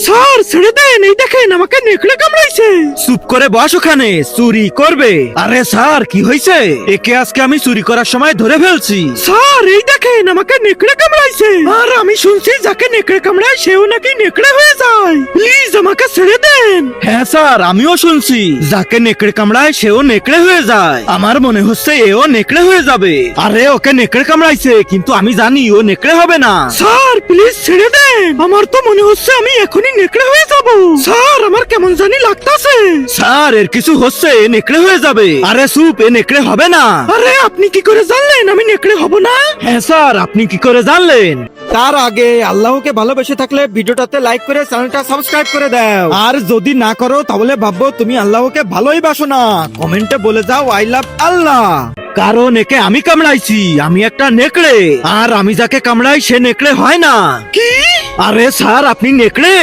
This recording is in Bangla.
স্যার ছেড়ে দেন, এই দেখেন আমাকে নেকড়ে কামড়াইছে। চুপ করে বস ওখানে, চুরি করবে? আরে স্যার কি হয়েছে? একে আজকে আমি চুরি করার সময় ধরে ফেলছি। স্যার এই দেখেন আমাকে নেকড়ে কামড়াইছে, আর আমি শুনছি যাকে নেকড়ে কামড়ায় সেও নাকি নেকড়ে হয়ে যায়। প্লিজ আমাকে ছেড়ে দেন। হ্যাঁ স্যার আমিও শুনছি যাকে নেকড়ে কামড়ায় সেও নেকড়ে হয়ে যায়। আমার মনে হচ্ছে এও নেকড়ে হয়ে যাবে। আরে ওকে নেকড়ে কামড়াইছে কিন্তু আমি জানি ও নেকড়ে হবে না। স্যার প্লিজ ছেড়ে দেন, আমার তো মনে হচ্ছে আমি এখনই নেকড়ে হয়ে যাব। স্যার আমার কেমন জানি লাগতাছে। স্যার এর কিছু হচ্ছে, নেকড়ে হয়ে যাবে। আরে চুপ, এ নেকড়ে হবে না। আরে আপনি কি করে জানলেন আমি নেকড়ে হব না? হ্যাঁ স্যার আপনি কি করে জানলেন? তার আগে আল্লাহকে ভালোবেসে থাকলে ভিডিওটাতে লাইক করে চ্যানেলটা সাবস্ক্রাইব করে দাও, আর যদি না করো তাহলে ভাববো তুমি আল্লাহকে ভালোই বাসো না। কমেন্টে বলে যাও আই লাভ আল্লাহ। কারণ একে আমি কামড়াইছি, আমি একটা নেকড়ে, আর আমি যাকে কামড়াই সে নেকড়ে হয় না। কি? আরে স্যার আপনি নেকড়ে?